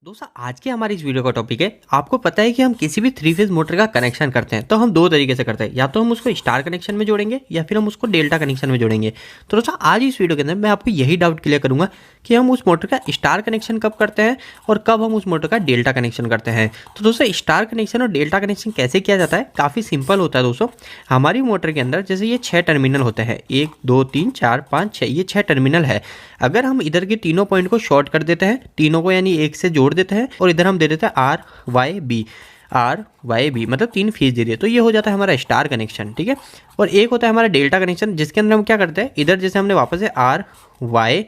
दोस्तों आज के हमारी इस वीडियो का टॉपिक है। आपको पता है कि हम किसी भी थ्री फेज मोटर का कनेक्शन करते हैं तो हम दो तरीके से करते हैं, या तो हम उसको स्टार कनेक्शन में जोड़ेंगे या फिर हम उसको डेल्टा कनेक्शन में जोड़ेंगे। तो दोस्तों आज इस वीडियो के अंदर मैं आपको यही डाउट क्लियर करूंगा कि हम उस मोटर का स्टार कनेक्शन कब करते हैं और कब हम उस मोटर का डेल्टा कनेक्शन करते हैं। तो दोस्तों स्टार कनेक्शन और डेल्टा कनेक्शन कैसे किया जाता है, काफ़ी सिंपल होता है। दोस्तों हमारी मोटर के अंदर जैसे ये 6 टर्मिनल होते हैं, 1 2 3 4 5 6, ये 6 टर्मिनल है। अगर हम इधर के तीनों पॉइंट को शॉर्ट कर देते हैं, तीनों को यानी एक से जोड़ देते हैं और इधर हम दे देते हैं आर वाई बी, मतलब 3 फेज दे दिए, तो ये हो जाता है हमारा स्टार कनेक्शन। ठीक है। और एक होता है हमारा डेल्टा कनेक्शन, जिसके अंदर हम क्या करते हैं, इधर जैसे हमने वापस से आर वाई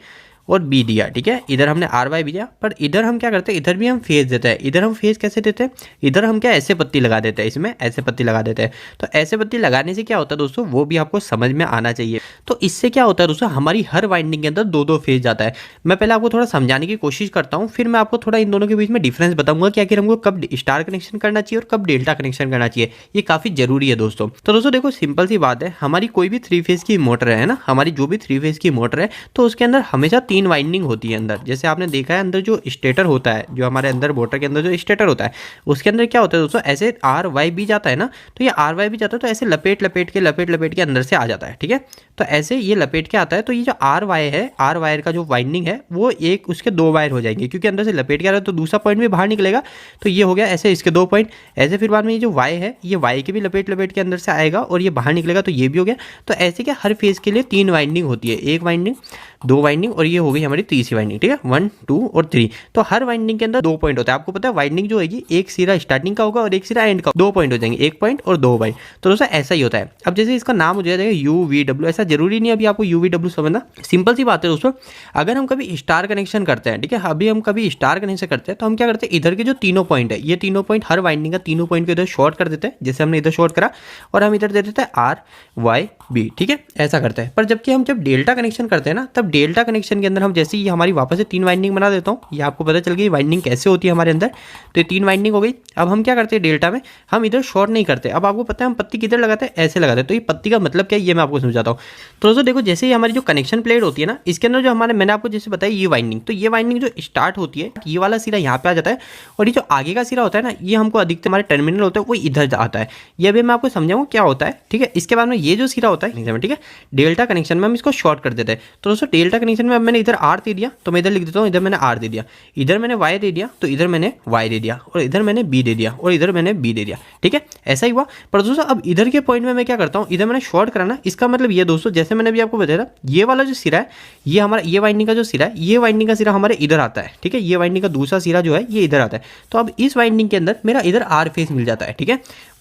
और बी दिया, ठीक है, इधर हमने आर वाई बी दिया, पर इधर हम क्या करते हैं, इधर भी हम फेज देते हैं। इधर हम फेज कैसे देते हैं, इधर हम क्या ऐसे पत्ती लगा देते हैं, इसमें ऐसे पत्ती लगा देते हैं। तो ऐसे पत्ती लगाने से क्या होता है दोस्तों, वो भी आपको समझ में आना चाहिए। तो इससे क्या होता है दोस्तों, हमारी हर वाइंडिंग के अंदर दो दो फेज जाता है। मैं पहले आपको थोड़ा समझाने की कोशिश करता हूँ, फिर मैं आपको थोड़ा इन दोनों के बीच में डिफरेंस बताऊंगा कि आखिर हमको कब स्टार कनेक्शन करना चाहिए और कब डेल्टा कनेक्शन करना चाहिए। ये काफी जरूरी है दोस्तों। तो दोस्तों देखो, सिंपल सी बात है, हमारी कोई भी थ्री फेज की मोटर है ना, हमारी जो भी थ्री फेज की मोटर है, तो उसके अंदर हमेशा 3 वाइंडिंग होती है अंदर। जैसे आपने देखा है अंदर जो स्टेटर होता है, जो हमारे अंदर मोटर के अंदर जो स्टेटर होता है, उसके अंदर क्या होता है दोस्तों, ऐसे आर वाई भी जाता है ना, तो ये आर वाई भी जाता है तो ऐसे लपेट लपेट के अंदर से आ जाता है। ठीक है। तो ऐसे ये लपेट के आता है, तो ये जो आर वाई है, आर वायर का जो वाइंडिंग है, वो एक उसके 2 वायर हो जाएंगे, क्योंकि अंदर से लपेट के आ रहा है तो दूसरा पॉइंट भी बाहर निकलेगा। तो ये हो गया ऐसे इसके 2 पॉइंट, ऐसे फिर बाद में ये जो वाई है, ये वाई के भी लपेट के अंदर से आएगा और ये बाहर निकलेगा, तो ये भी हो गया। तो ऐसे क्या हर फेज के लिए 3 वाइंडिंग होती है, एक वाइंडिंग, 2 वाइंडिंग और ये हो गई हमारी तीसरी वाइंडिंग। ठीक है, 1 2 और 3। तो हर वाइंडिंग के अंदर 2 पॉइंट होता है। आपको पता है वाइंडिंग जो होगी, एक सिरा स्टार्टिंग का होगा और एक सिरा एंड का, 2 पॉइंट हो जाएंगे, 1 पॉइंट और 2 पॉइंट। तो दोस्तों ऐसा ही होता है। अब जैसे इसका नाम हो जाएगा यू वी डब्ल्यू, ऐसा जरूरी नहीं अभी आपको यू वी डब्ल्यू समझना, सिंपल सी बात है दोस्तों। अगर हम कभी स्टार कनेक्शन करते हैं, ठीक है, अभी हम कभी स्टार कनेक्शन करते हैं, तो हम क्या करते हैं, इधर के जो तीनों पॉइंट है, ये तीनों पॉइंट हर वाइंडिंग का तीनों पॉइंट को इधर शॉर्ट कर देते हैं, जैसे हमने इधर शॉर्ट करा, और हम इधर दे देते हैं आर वाई बी। ठीक है, ऐसा करते हैं। पर जबकि हम जब डेल्टा कनेक्शन करते हैं ना, तब डेल्टा कनेक्शन के अंदर हम जैसे ही हमारी वापस से 3 वाइंडिंग बना देता हूँ, ये आपको पता चल गई वाइंडिंग कैसे होती है हमारे अंदर। तो ये 3 वाइंडिंग हो गई। अब हम क्या करते हैं डेल्टा में, हम इधर शॉर्ट नहीं करते। अब आपको पता है हम पत्ती किधर लगाते हैं, ऐसे लगाते हैं। तो ये पत्ती का मतलब क्या है, ये मैं आपको समझाता हूँ। तो दोस्तों देखो, जैसे ही हमारी जो कनेक्शन प्लेट होती है ना, इसके अंदर जो हमारे, मैंने आपको जैसे बताया ये वाइंडिंग, तो ये वाइंडिंग जो स्टार्ट होती है, ये वाला सिरा यहाँ पे आ जाता है, और ये जो आगे का सिरा होता है ना, ये हमको अधिकतर हमारे टर्मिनल होता है वो इधर आता है। ये अभी मैं आपको समझाऊंगा क्या होता है। ठीक है। इसके बाद में ये जो सिरा होता है, ठीक है, डेल्टा कनेक्शन में हम इसको शॉर्ट कर देते हैं। तो दोस्तों डेल्टा कनेक्शन में अब मैंने इधर आर दे दिया, तो मैं इधर लिख देता हूँ, इधर मैंने आर दे दिया, इधर मैंने वाई दे दिया, तो इधर मैंने वाई दे दिया, और इधर मैंने बी दे दिया, और इधर मैंने बी दे दिया। ठीक है, ऐसा ही हुआ। पर दोस्तों अब इधर के पॉइंट में मैं क्या करता हूँ, इधर मैंने शॉर्ट कराना, इसका मतलब ये दोस्तों, जैसे मैंने अभी आपको बताया था, ये वाला जो सिरा है, ये हमारा, ये वाइंडिंग का जो सिरा है, ये वाइंडिंग का सिरा हमारे इधर आता है। ठीक है, ये वाइंडिंग का दूसरा सिरा जो है ये इधर आता है। तो अब इस वाइंडिंग के अंदर मेरा इधर आर फेस मिल जाता है। ठीक है,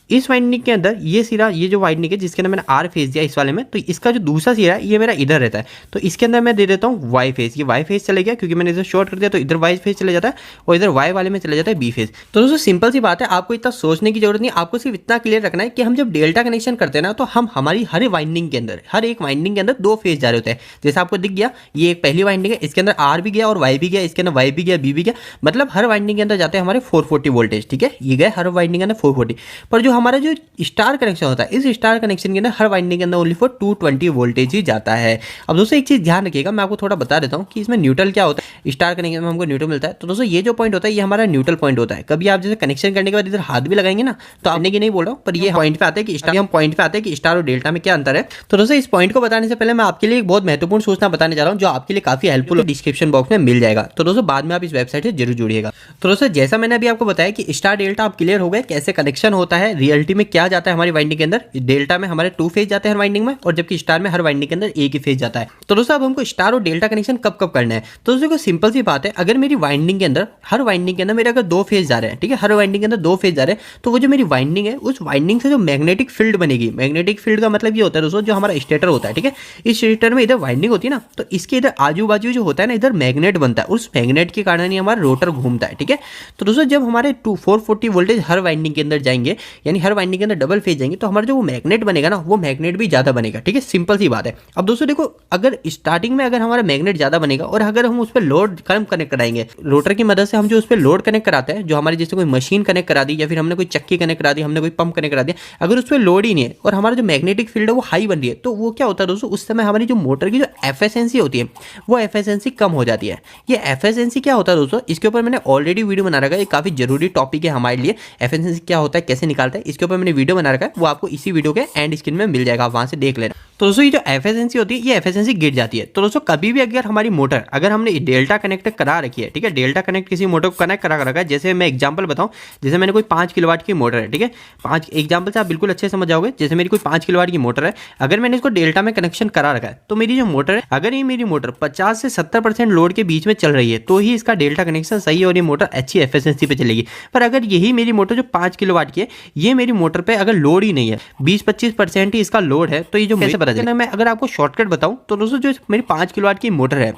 इस वाइंडिंग के अंदर ये सिरा, ये जो वाइंडिंग है जिसके अंदर मैंने आर फेस दिया इस वाले में, तो इसका जो दूसरा सिरा है ये मेरा इधर रहता है। तो इसके अंदर मैं दे देता हूँ वाई फेस। ये वाई फेस चले गया क्योंकि मैंने इधर शॉर्ट कर दिया, तो इधर वाई फेस चले जाता है और इधर वाई वाले में चले जाता है बी फेस। तो दोस्तों सिंपल सी बात है, आपको इतना सोचने की जरूरत नहीं, आपको सिर्फ इतना क्लियर रखना है कि हम जब डेल्टा कनेक्शन करते हैं ना, तो हम हमारी हर वाइंडिंग के अंदर, हर एक वाइंडिंग के अंदर 2 फेज जा रहे होते हैं। जैसे आपको दिख गया, ये एक पहली वाइंडिंग है, इसके अंदर आर भी गया और वाई भी गया, इसके अंदर वाई भी गया, बी भी गया, मतलब हर वाइंडिंग के अंदर जाते हैं हमारे 440 वोल्टेज। ठीक है, ये गए हर वाइंडिंग के अंदर 440। पर जो हमारा जो स्टार कनेक्शन होता है, इस स्टार कनेक्शन के अंदर हर वाइंडिंग के अंदर ओनली फॉर 220 वोल्टेज ही जाता है। अब दोस्तों एक चीज ध्यान रखिएगा, मैं आपको थोड़ा बता देता हूं कि इसमें न्यूट्रल क्या होता है। स्टार कनेक्शन में हमको न्यूट्रल मिलता है। तो दोस्तों ये जो पॉइंट होता है, ये हमारा न्यूट्रल पॉइंट होता है। कभी आप जैसे कनेक्शन करने के बाद इधर हाथ भी लगाएंगे ना, तो आपने की नहीं बोल रहा हूं, पर ये पॉइंट पे आते हैं कि स्टार, हम पॉइंट पे आते हैं कि स्टार और डेल्टा में क्या अंतर है। तो दोस्तों इस पॉइंट को बताने से पहले मैं आपके लिए एक बहुत महत्वपूर्ण सूचना बताने जा रहा हूं, जो आपके लिए काफी हेल्पफुल है, डिस्क्रिप्शन बॉक्स में मिल जाएगा। तो दोस्तों बाद में आप इस वेबसाइट से जरूर जुड़िएगा। तो दोस्तों जैसा मैंने अभी आपको बताया कि स्टार डेल्टा आप क्लियर हो गए, कैसे कनेक्शन होता है, रियलिटी में क्या जाता है हमारी वाइंडिंग के अंदर। डेल्टा में हमारे 2 फेज जाते हैं हर वाइंडिंग में, और जबकि स्टार में हर वाइंडिंग के अंदर एक ही फेज जाता है। तो दोस्तों अब हमको स्टार और डेल्टा कनेक्शन कब कब करना है। तो दोस्तों सिंपल सी बात है, अगर मेरी वाइंडिंग के अंदर, हर वाइंडिंग के अंदर मेरे अगर 2 फेज जा रहे हैं, ठीक है, हर वाइंडिंग के अंदर 2 फेज जा रहे हैं, तो वो जो मेरी वाइंडिंग है, उस वाइंडिंग से जो मैग्नेटिक फील्ड बनेगी, मैग्नेटिक फील्ड का मतलब ये होता है दोस्तों, जो हमारा स्टेटर होता है, ठीक है, इस स्टेटर में इधर वाइंडिंग होती है ना, तो इसके इधर आजू बाजू जो होता है ना, इधर मैग्नेट बनता है, उस मैग्नेट के कारण ही हमारा रोटर घूमता है। ठीक है, तो दोस्तों जब हमारे 440 वोल्टेज हर वाइंडिंग के अंदर जाएंगे, यानी यानी हर वाइंडिंग के अंदर डबल फेज जाएंगे तो हमारा जो वो मैग्नेट बनेगा ना, वो मैग्नेट भी ज़्यादा बनेगा। ठीक है, सिंपल सी बात है। अब दोस्तों देखो, अगर स्टार्टिंग में अगर हमारा मैग्नेट ज़्यादा बनेगा और अगर हम उस पर लोड कम कनेक्ट कराएंगे, रोटर की मदद से हम जो उस पर लोड कनेक्ट कराते हैं, जो हमारे जैसे कोई मशीन कनेक्ट करा दी या फिर हमने कोई चक्की कनेक्ट करा दी, हमने कोई पंप कनेक्ट करा दिया, अगर उस पर लोड ही नहीं है और हमारा जो मैग्नेटिक फील्ड है वो हाई बन रही है, तो वो क्या होता है दोस्तों, उस समय हमारी जो मोटर की जो एफिशिएंसी होती है वो एफिशिएंसी कम हो जाती है। ये एफिशिएंसी क्या होता है दोस्तों, इसके ऊपर मैंने ऑलरेडी वीडियो बना रखा है, ये काफ़ी जरूरी टॉपिक है हमारे लिए। एफिशिएंसी क्या होता है, कैसे निकालता है, इसके ऊपर मैंने वीडियो बना रखा है, वो आपको इसी वीडियो के एंड स्क्रीन में मिल जाएगा, वहां से देख लेना। तो दोस्तों ये जो एफिशिएंसी होती है, ये एफिशिएंसी गिर जाती है। तो दोस्तों कभी भी अगर हमारी मोटर, अगर हमने डेल्टा कनेक्ट करा रखी है, ठीक है, डेल्टा कनेक्ट किसी मोटर को कनेक्ट करा रखा है, जैसे मैं एग्जांपल बताऊं, जैसे मैंने कोई 5 किलोवाट की मोटर है, ठीक है, 5 एग्जांपल से आप बिल्कुल अच्छे समझ जाओगे। जैसे मेरी कोई 5 किलोवाट की मोटर है, अगर मैंने इसको डेल्टा में कनेक्शन करा रखा है, तो मेरी जो मोटर है, अगर ये मेरी मोटर 50 से 70% लोड के बीच में चल रही है, तो ही इसका डेल्टा कनेक्शन सही है और ये मोटर अच्छी एफिशिएंसी पे चलेगी। पर अगर यही मेरी मोटर जो 5 किलोवाट की है, ये मेरी मोटर पे अगर लोड ही नहीं है, 20-25% ही इसका लोड है, तो ये जो कैसे पता चलेगा। मैं अगर आपको शॉर्टकट बताऊं तो दोस्तों, जो मेरी 5 किलोवाट की मोटर है,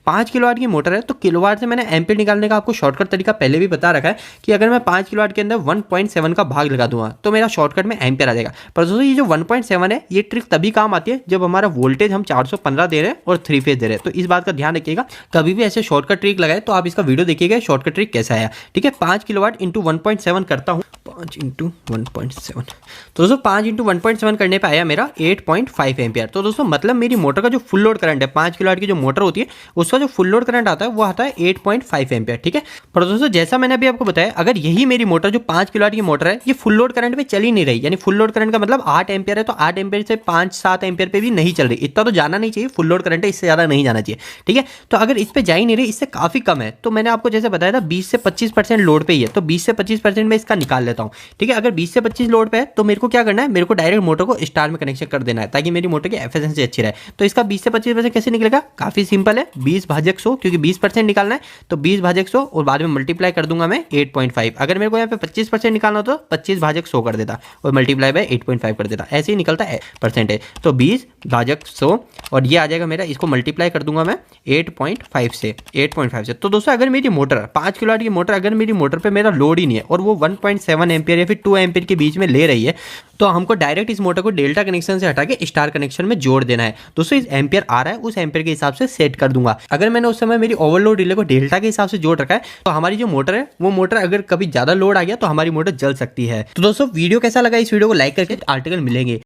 5 किलोवाट की मोटर है, तो किलोवाट से मैंने एम्पीयर निकालने का आपको शॉर्टकट तरीका पहले भी बता रखा है कि अगर मैं 5 किलोवाट के अंदर 1.7 का भाग लगा दूंगा तो मेरा शॉर्टकट में एम्पीयर आ जाएगा। पर दोस्तों ये जो 1.7 है, ये ट्रिक तभी काम आती है जब हमारा वोल्टेज हम 415 दे रहे हैं और 3 फेज दे रहे हैं। तो इस बात का ध्यान रखिएगा, कभी भी ऐसे शॉर्टकट ट्रिक लगाए तो आप इसका वीडियो देखिएगा, शॉर्टकट ट्रिक कैसा आया। ठीक है, 5 किलोवाट इंटू 1.7 करता हूँ, 5 इंटू 1.7, तो दोस्तों 5 इंटू 1.7 करने पे आया मेरा 8.5 एम्पियर। तो दोस्तों मतलब मेरी मोटर का जो फुल लोड करंट है, 5 किलोवाट की जो मोटर होती है, उसका जो फुल लोड करंट आता है वो आता है 8.5 एम्पियर। ठीक है, पर दोस्तों जैसा मैंने अभी आपको बताया, अगर यही मेरी मोटर जो 5 किलोवाट की मोटर है, ये फुल लोड करंट पे चल ही नहीं रही, यानी फुल लोड करंट का मतलब 8 एम्पियर है, तो 8 एम्पियर से 5-7 एम्पियर पे भी नहीं चल रही, इतना तो जाना नहीं चाहिए, फुल लोड करंट है, इससे ज्यादा नहीं जाना चाहिए। ठीक है, तो अगर इस पे जा ही नहीं रही, इससे काफी कम है, तो मैंने आपको जैसे बताया था 20 से 25% लोड पे ही है, तो 20 से 25% में इसका निकाल लेता हूँ। ठीक है, अगर 20 से 25 लोड पे है तो मेरे को क्या करना है, मेरे को डायरेक्ट मोटर को स्टार में कनेक्शन कर देना है ताकि मेरी मोटर की एफिशिएंसी अच्छी रहे। तो इसका 20 से 25% कैसे निकलेगा, काफी सिंपल है, 20/100, क्योंकि 20% निकालना है तो 20/100 और बाद में मल्टीप्लाई कर दूंगा मैं 8.5। अगर मेरे को यहाँ पे 25% निकालना हो तो 25/100 कर देता और मल्टीप्लाई बाय 8.5 कर देता, ऐसे ही निकलता है परसेंटेज। तो 20/100 और ये आ जाएगा मेरा, इसको मल्टीप्लाई कर दूंगा मैं 8.5 से। तो दोस्तों अगर मेरी मोटर 5 किलोवाट की मोटर, अगर मेरी मोटर पे मेरा लोड ही नहीं है और वो 1.7 एम्पियर या फिर 2 एम्पियर के बीच में ले रही है, तो हमको डायरेक्ट इस मोटर को डेल्टा कनेक्शन से हटा के स्टार कनेक्शन में जोड़ देना है। दोस्तों इस एम्पियर आ रहा है, उस एम्पियर के हिसाब से सेट कर दूंगा। अगर मैंने उस समय मेरी ओवरलोड रिले को डेल्टा के हिसाब से जोड़ रखा है, तो हमारी जो मोटर है, वो मोटर अगर कभी ज्यादा लोड आ गया तो हमारी मोटर जल सकती है। तो दोस्तों वीडियो कैसा लगा, इस वीडियो को लाइक करके आर्टिकल मिलेंगे।